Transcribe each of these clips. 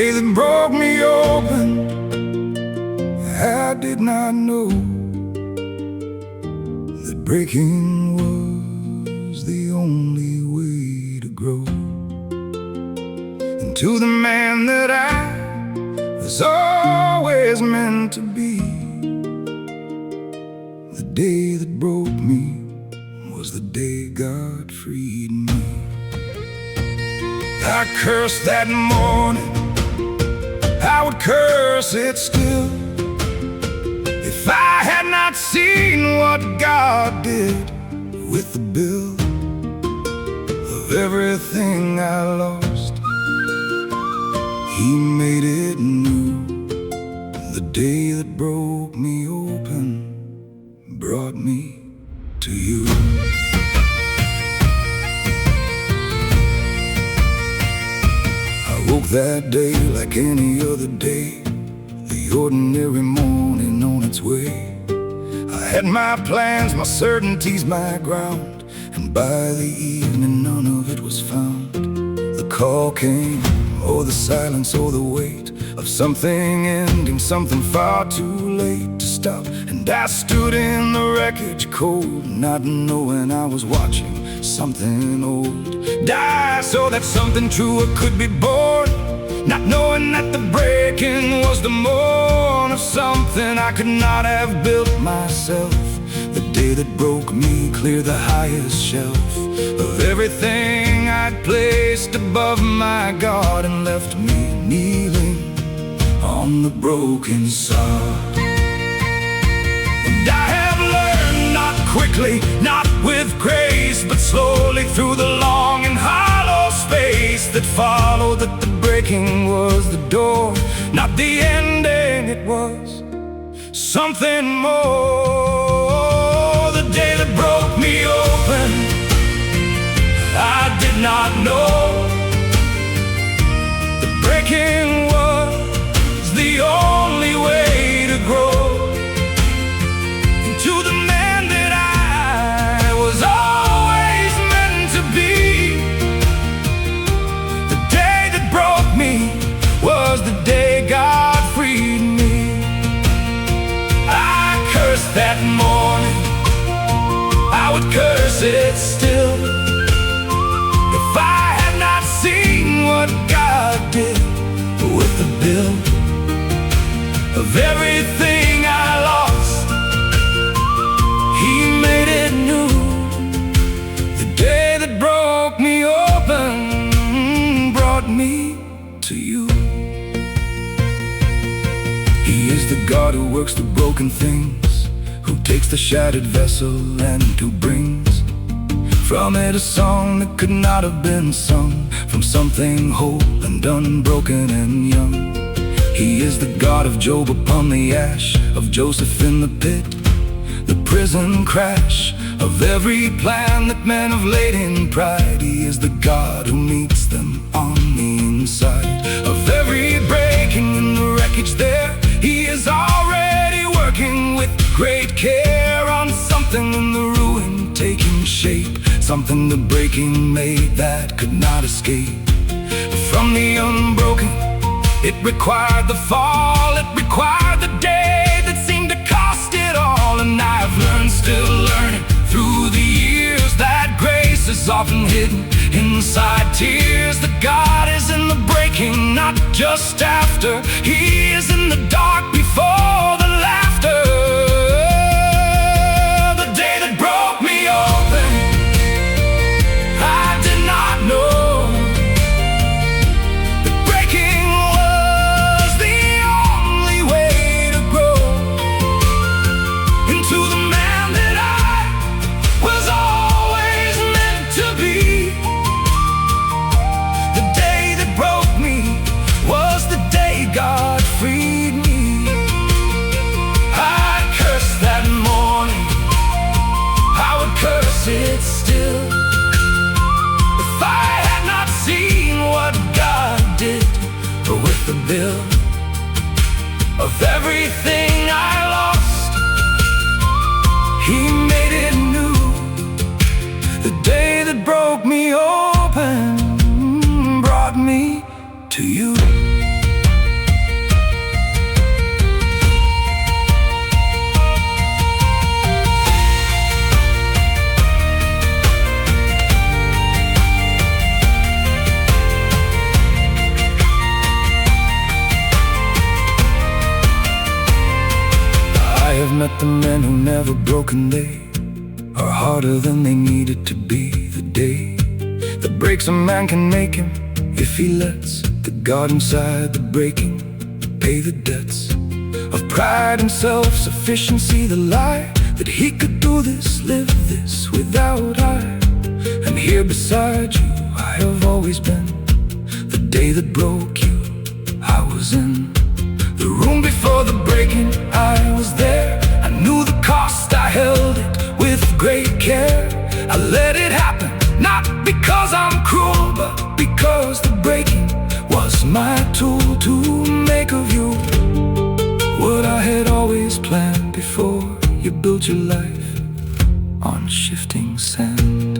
day that broke me open, I did not know that breaking was the only way to grow into the man that I was always meant to be. The day that broke me was the day God freed me. I cursed that morning, I would curse it still, if I had not seen what God did with the bill of everything I lost. He made it new. The day that broke me open brought me to you. I woke that day like any other day, the ordinary morning on its way. I had my plans, my certainties, my ground, and by the evening none of it was found. The call came, or the silence, or the weight of something ending, something far too late to stop. And I stood in the wreckage cold, not knowing I was watching something old die, so that something truer could be born, not knowing that the breaking was the morn of something I could not have built myself. The day that broke me clear the highest shelf of everything I'd placed above my God, and left me kneeling on the broken sod. And I have learned, not quickly, not with grace, but slowly through the long and hollow space that followed, that the breaking was the door, not the ending. It was something more. The day that broke me open, I did not know the breaking was the only way to grow into the man that I was always meant to be. The day that broke me was the day God freed me. I cursed that morning, I would curse it still, if I had not seen what God did with the bill of everything I lost. He made it new. The day that broke me open brought me to you. He is the God who works the broken things, who takes the shattered vessel and who brings from it a song that could not have been sung, from something whole and unbroken and young. He is the God of Job upon the ash, of Joseph in the pit, the prison crash, of every plan that men have laid in pride. He is the God who meets them on the inside of every breaking in the wreckage there. He is already working with great care on something in the ruin taking shape, something the breaking made that could not escape. From the unbroken, it required the fall, it required the day that seemed to cost it all. And I've learned, still learning through the years, that grace is often hidden inside tears, that God is in the breaking, not just after. He is in the dark before the laughter. The day that broke me open, I did not know that breaking was the only way to grow into the man that I was always meant to be. The day that broke me was the day God freed me. I cursed that morning, I would curse it still, if I had not seen what God did with the bill of everything I lost. He made it new. The day that broke me open brought me to you. the men who never broken, they are harder than they needed to be. The day that breaks a man can make him, if he lets the God inside the breaking pay the debts of pride and self-sufficiency. The lie that he could do this, live this without I. And here beside you I have always been. The day that broke you, I was in the room before the breaking. I was there, I knew the cost, I held it with great care. I let it happen, not because I'm cruel, but because the breaking was my tool to make of you what I had always planned before you built your life on shifting sand.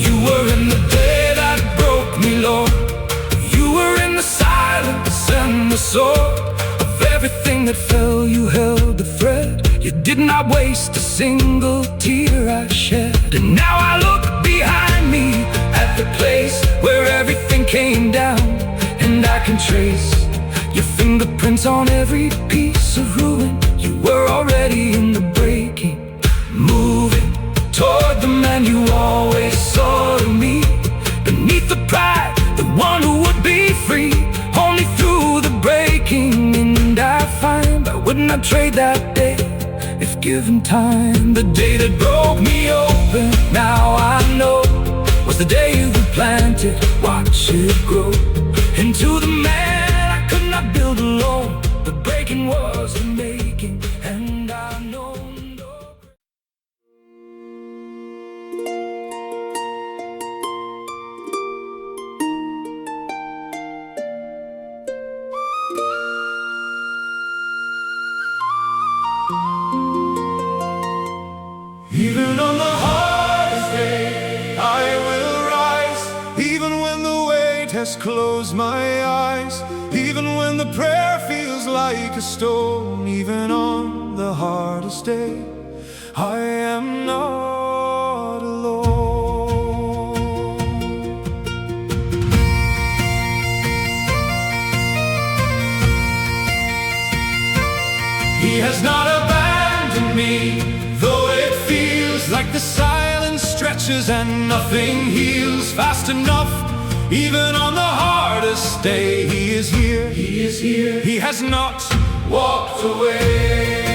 You were in the day that broke me, Lord. You were in the silence and the sword of everything that fell. You held the thread. You did not waste a single tear I shed. And now I look behind me at the place where everything came down, and I can trace your fingerprints on every piece of ruin. You were already in the breaking, moving toward the man you always saw to me. Beneath the pride, the one who would be free, only through the breaking. And I find I would not trade that day if given time. The day that broke me open, now I know, was the day you planted. Watch it grow into the man I could not build alone. The breaking was the making, and I know even on the hardest day, I will rise. Even when the weight has closed my eyes, even when the prayer feels like a stone, even on the hardest day, I am not alone. He has not abandoned me, though it feels like the silence stretches and nothing heals fast enough. Even on the hardest day, He is here. He is here. He has not walked away.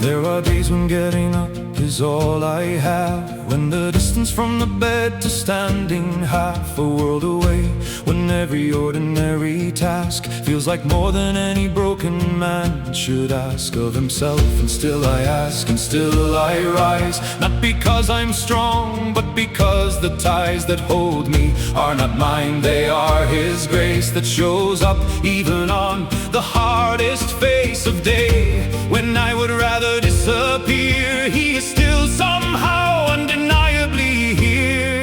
There are days when getting up is all I have, when the distance from the bed to standing half a world away, when every ordinary task feels like more than any broken man should ask of himself. And still I ask, and still I rise, not because I'm strong, but because the ties that hold me are not mine. They are His grace that shows up even on the hardest face of day. When I would rather disappear, He is still somehow undeniably here.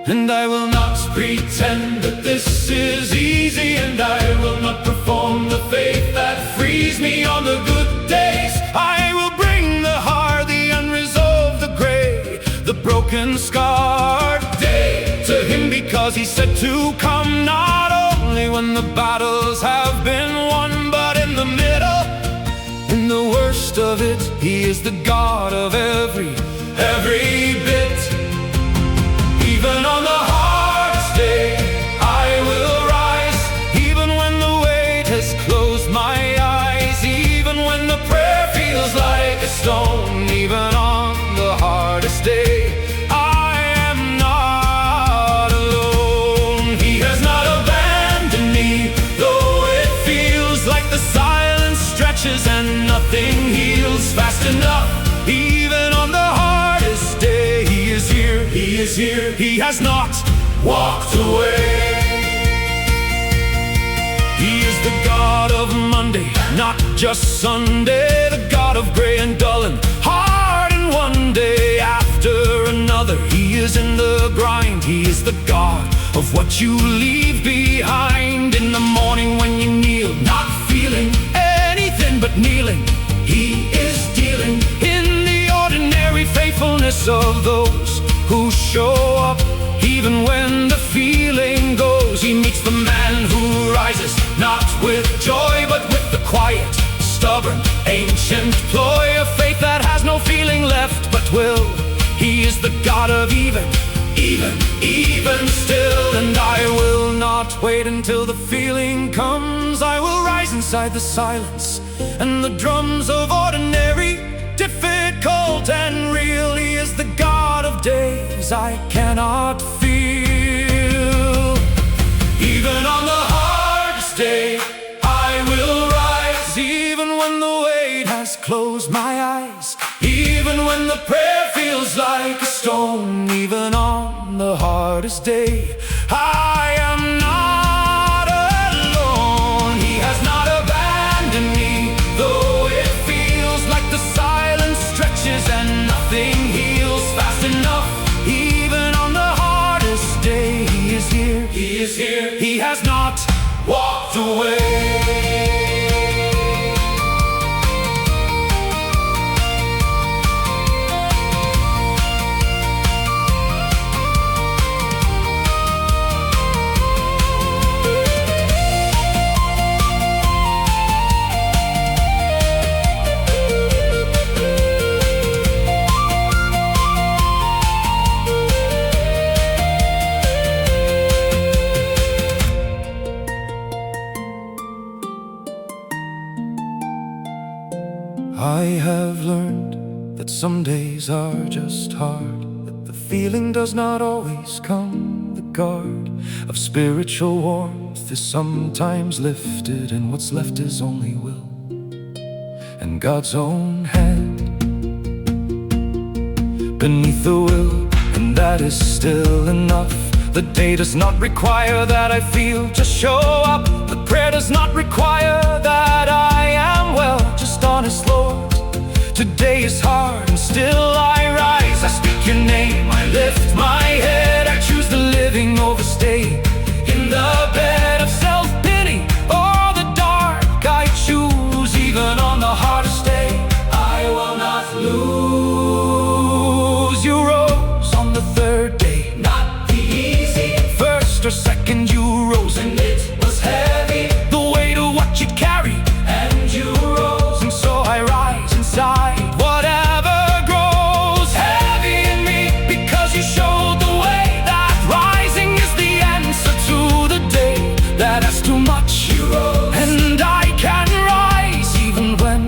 And I will not pretend that this is easy, and I will not perform the faith that frees me on the good days. I will bring the hard, the unresolved, the gray, the broken, scarred day to Him, because He said to come, not only when the battles have been won, but in the middle, in the worst of it. He is the God of every bit. Even on the hardest day, I will rise. Even when the weight has closed my eyes, even when the prayer feels like a stone, even on the hardest day, I am not alone. He has not abandoned me, though it feels like the silence stretches and nothing heals fast enough. Even on the hardest day, He is here. He is here. He has not walked away. He is the God of Monday, not just Sunday, the God of gray and dull and hard, and one day after another. He is in the grind. He is the God of what you leave behind. In the morning when you kneel, not feeling anything but kneeling, He is dealing in the ordinary faithfulness of those who show up. Even Even when the feeling goes, he meets the man who rises, not with joy, but with the quiet, stubborn, ancient ploy of faith that has no feeling left but will. He is the God of even still. And I will not wait until the feeling comes. I will rise inside the silence and the drums of ordinary, difficult and real. He is the God of days I cannot feel. Even on the hardest day, I will rise. Even when the weight has closed my eyes, even when the prayer feels like a stone, even on the hardest day, I am not alone. He has not abandoned me, though it feels like the silence stretches and nothing heals fast enough. Even on the hardest day, he is here. He is here. He has not walked away. I have learned that some days are just hard, that the feeling does not always come. The guard of spiritual warmth is sometimes lifted, and what's left is only will and God's own hand beneath the will, and that is still enough. The day does not require that I feel, just show up. The prayer does not require that I am well, just honest, Lord. Today is hard and still I rise. I speak your name, I lift my head. I choose the living over staying in the bed of self-pity or the dark. I choose even on the hardest day. I will not lose. You rose on the third day, not the easy. First or second you rose, and it was heavy, the weight of what you carry, and you rose. And so I rise inside whatever grows heavy in me, because you showed the way that rising is the answer to the day that has too much. You rose, and I can rise even when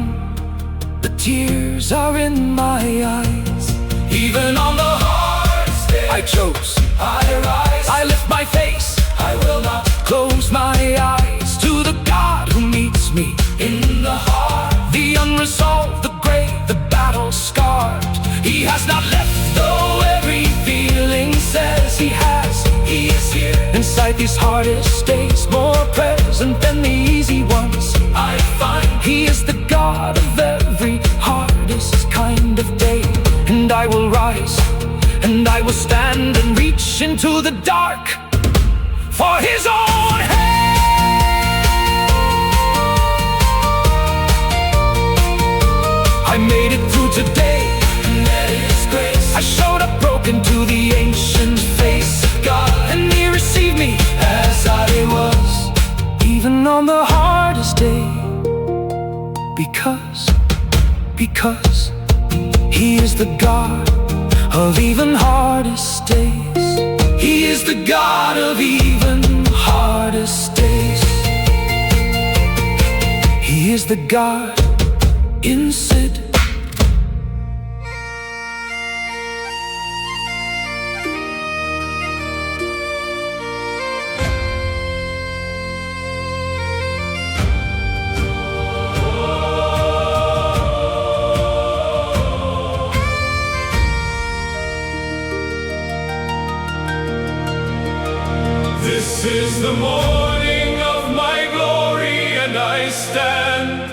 the tears are in my eyes. Even on the hardest day, I chose, I rise. I lift my face, I will not close my eyes to the God who meets me in the heart, the unresolved, the gray, the battle scarred. He has not left, though every feeling says he has. He is here inside these hardest days, more present than the easy ones. I find he is the God of every hardest kind of day. And I will rise, and I will stand and reach into the dark for his own hand. I made it through today, and that is grace. I showed up broken to the ancient face of God, and he received me as I was, even on the hardest day, because he is the God of even hardest days. He is the God of even hardest days. He is the God in Sid. This is the morning of my glory, and I stand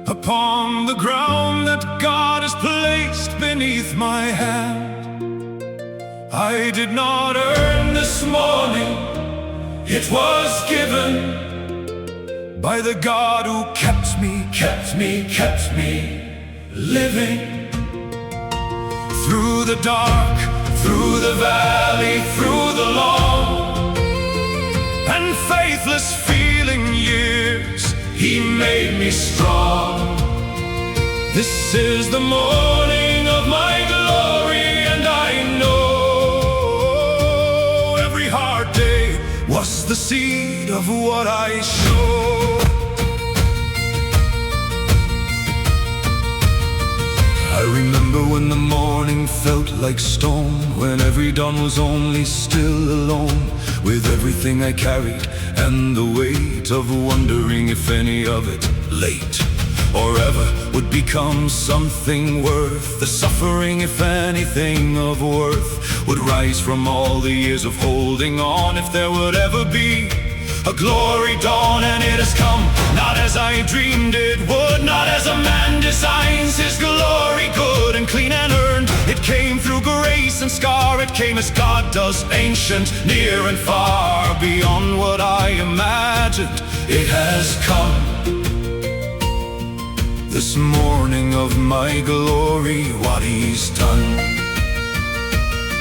upon the ground that God has placed beneath my hand. I did not earn this morning, it was given by the God who kept me living through the dark, through the valley, through the long and faithless feeling years, He made me strong. This is the morning of my glory, and I know every hard day was the seed of what I sow. I remember when the morning felt like stone, when every dawn was only still alone, with everything I carried and the weight of wondering if any of it late or ever would become something worth the suffering, if anything of worth would rise from all the years of holding on, if there would ever be a glory dawn. And it has come, not as I dreamed it would, not as a man designs his glory, good and clean and earned. It came through grace and scar, it came as God does, ancient, near and far, beyond what I imagined. It has come, this morning of my glory, what He's done.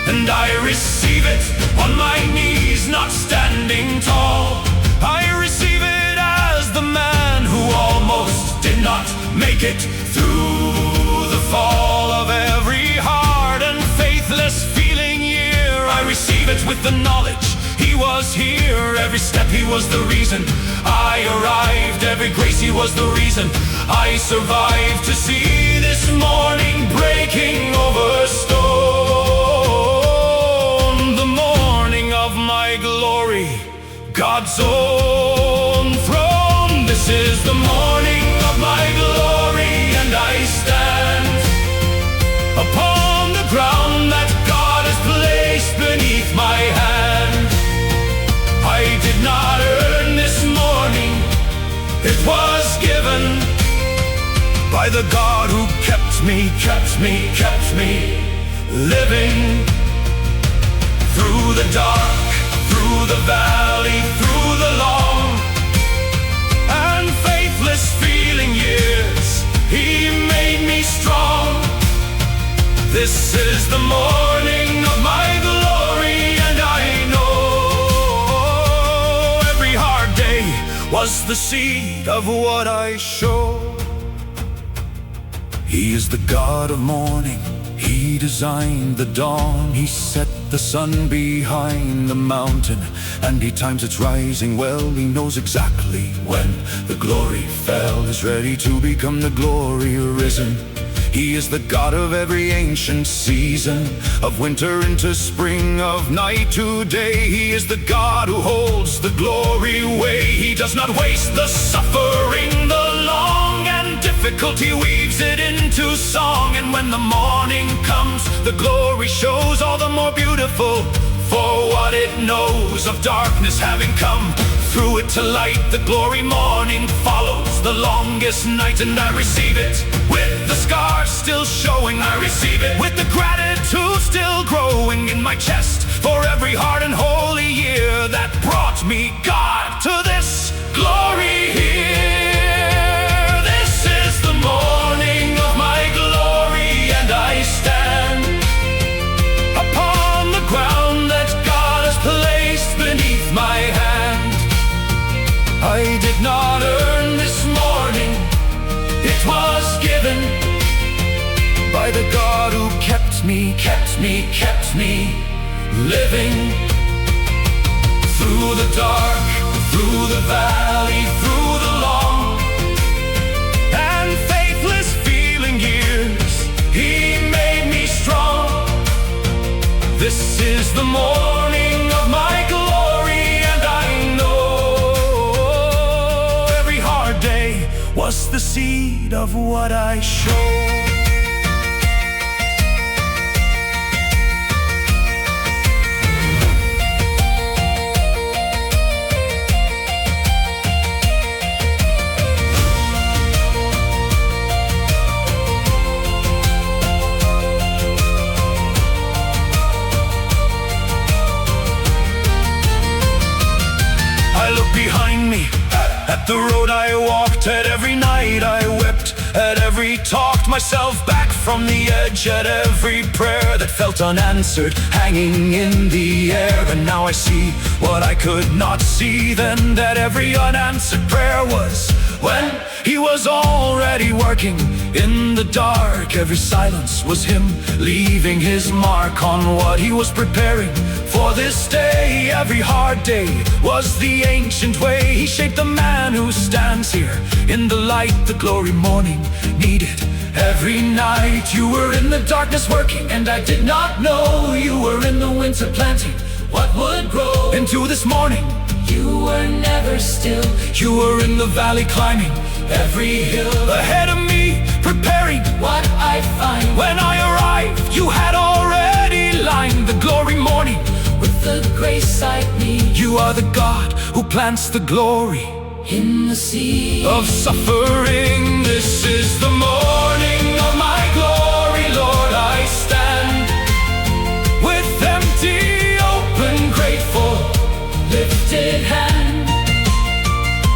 And I receive it on my knees, not standing tall. I receive it as the man who almost did not make it through the fall of every hard and faithless feeling year. I receive it with the knowledge He was here. Every step He was the reason I arrived. Every grace He was the reason I survived to see this morning breaking over stone. The morning of my glory, God's own throne. This is the morning of my glory, and I stand upon the ground that God has placed beneath my hand. I did not earn this morning, it was given by the God who kept me living through the dark, through the valley, through the long and faithless feeling years. He made me strong. This is the morning of my glory, and I know every hard day was the seed of what I sow. He is the God of morning, He designed the dawn. He set the sun behind the mountain, and He times its rising well. He knows exactly when the glory fell, is ready to become the glory risen. He is the God of every ancient season, of winter into spring, of night to day. He is the God who holds the glory way. He does not waste the suffering, the long and difficulty weaves it into song. And when the morning comes, the glory shows all the more beautiful for what it knows of darkness having come through it to light. The glory morning follows the longest night, and I receive it with the scars still showing. I receive it with the gratitude still growing in my chest for every hard and holy year that brought me, God, to this glory here. This is the morning of my glory, and I stand upon the ground that God has placed beneath my hand. I did not earn this morning, it was given by the God who kept me living through the dark, through the valley, through the long and faithless feeling years. He made me strong. This is the morning of my glory, and I know every hard day was the seed of what I sow. I look behind me at the road I walked, at every night I wept At every talked myself back from the edge, at every prayer that felt unanswered, hanging in the air. And now I see what I could not see then, that every unanswered prayer was when he was already working in the dark. Every silence was him leaving his mark on what he was preparing for this day. Every hard day was the ancient way. He shaped the man who stands here in the light the glory morning needed. Every night you were in the darkness working, and I did not know you were in the winter planting what would grow into this morning. You were never still. You were in the valley climbing every hill ahead of me, preparing what I find. When I arrived, you had already lined the glory morning with the grace I need. You are the God who plants the glory in the sea of suffering. This is the morning of my glory, Lord. I stand with empty, open, grateful, lifted hand.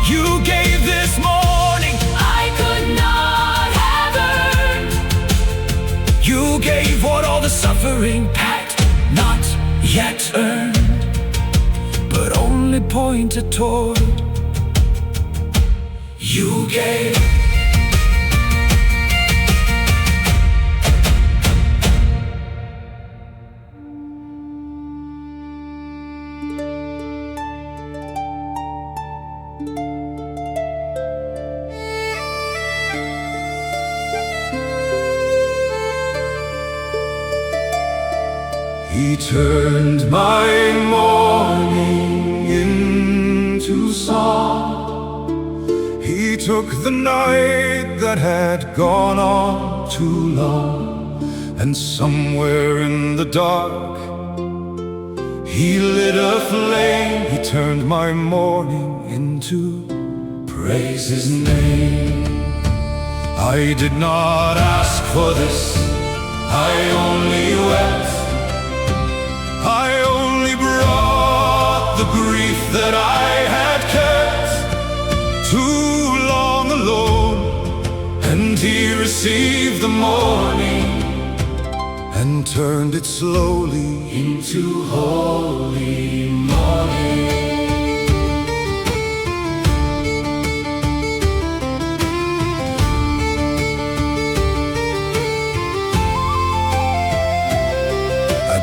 You gave this morning I could not have earned. You gave what all the suffering had not yet earned, but only pointed toward. You gave. He turned my mourning into song. He took the night that had gone on too long, and somewhere in the dark he lit a flame. He turned my mourning into praise his name. I did not ask for this, I only wept. I only brought the grief that I had kept too long alone, and he received the morning and turned it slowly into holy morning.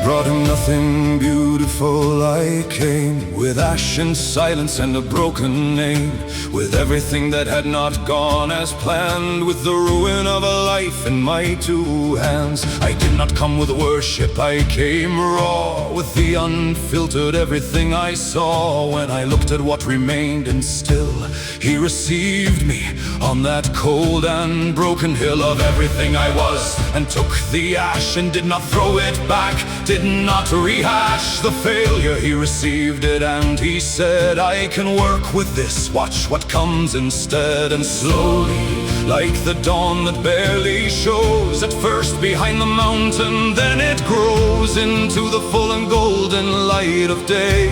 Brought him nothing beautiful. I came with ash and silence and a broken name, with everything that had not gone as planned, with the ruin of a life in my two hands. I did not come with worship, I came raw, with the unfiltered everything I saw. When I looked at what remained, and still he received me on that cold and broken hill of everything I was, and took the ash and did not throw it back, did not rehash the failure. He received it and he said, I can work with this, watch what comes instead. And slowly, like the dawn that barely shows at first behind the mountain, then it grows into the full and golden light of day.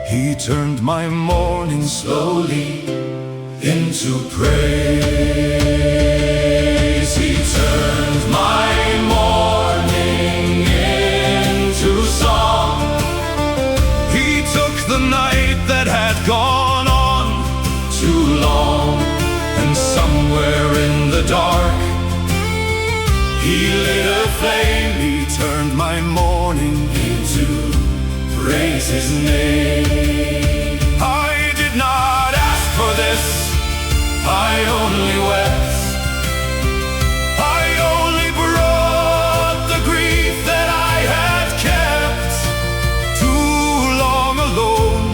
He turned my mourning slowly into praise. He turned my mourning into song. He took the night that had gone on too long, and somewhere in the dark he lit a flame. He turned my mourning into praise his name. I did not ask for this, I only wept. I only brought the grief that I had kept too long alone,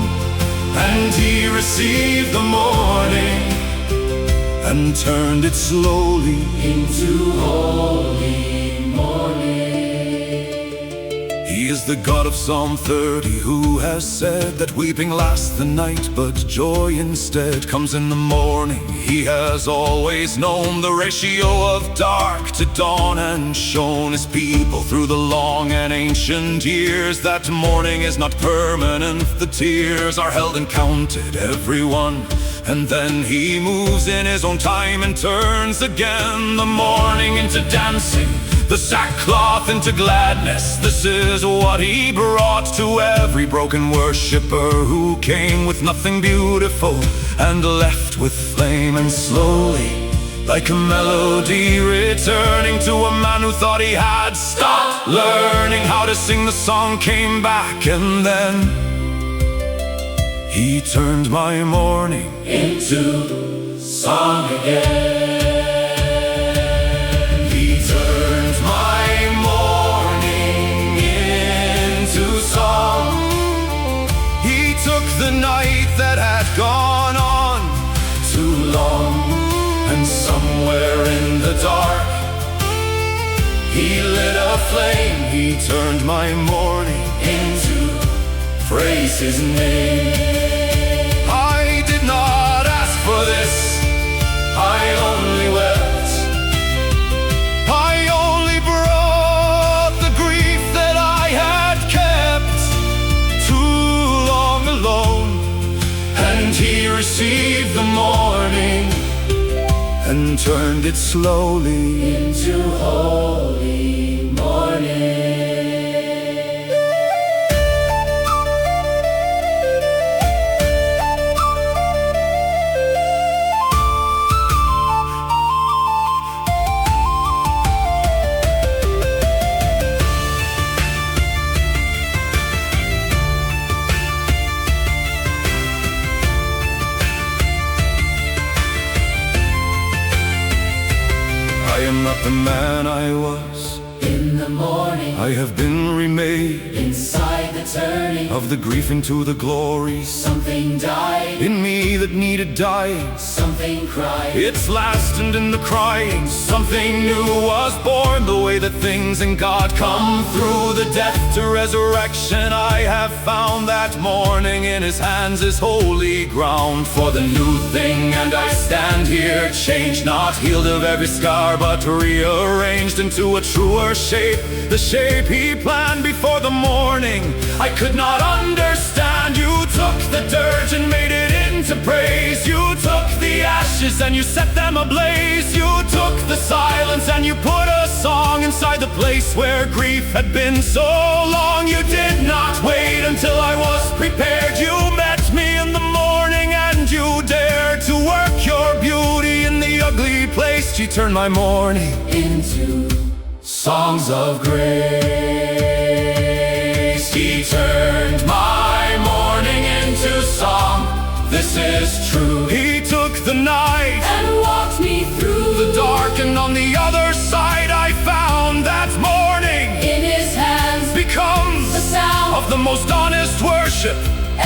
and he received the morning and turned it slowly into holy morning. He is the God of Psalm 30, who has said that weeping lasts the night, but joy instead comes in the morning. He has always known the ratio of dark to dawn, and shown his people through the long and ancient years that morning is not permanent. The tears are held and counted, everyone, and then he moves in his own time and turns again the morning into dancing, the sackcloth into gladness. This is what he brought to every broken worshiper who came with nothing beautiful and left with flame. And slowly, like a melody returning to a man who thought he had stopped learning how to sing, the song came back. And then he turned my mourning into song again. The night that had gone on too long, and somewhere in the dark he lit a flame. He turned my mourning into praise his name. I did not ask for this, I only wept. I only brought the grief that I had kept too long alone. And he received the morning and turned it slowly into holy morning. I am not the man I was in the morning. I have been remade Inside the turning of the grief into the glory. something died, In me that needed dying, something cried. its last, and in the crying something new was born. The way that things in God come through the death to resurrection, I have found that morning in his hands is holy ground for the new thing. And I stand here changed, not healed of every scar, but rearranged into a truer shape, the shape he planned before the morning. I could not understand. You took the dirt and made it into praise. You took the ashes and you set them ablaze. You took the silence and you put a song inside the place where grief had been so long. You did not wait until I was prepared. You met me in the morning and you dared to work your beauty in the ugly place. She turned my mourning Into songs of grace. He turned my mourning into song. This is true. He took the night and walked me through the dark, and on the other side I found that morning in his hands becomes the sound of the most honest worship,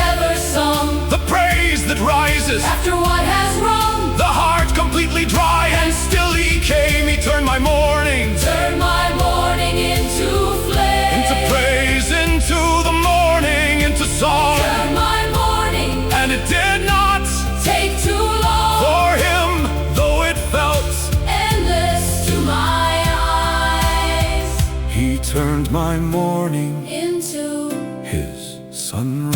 ever sung. the praise that rises After what has run, the heart completely dry, and still he came. He turned my mourning turn my mourning into flame. into praise, into the morning, into song. Turn my mourning, And it did not take too long. for him, though it felt Endless to my eyes. he turned my mourning Into his sunrise.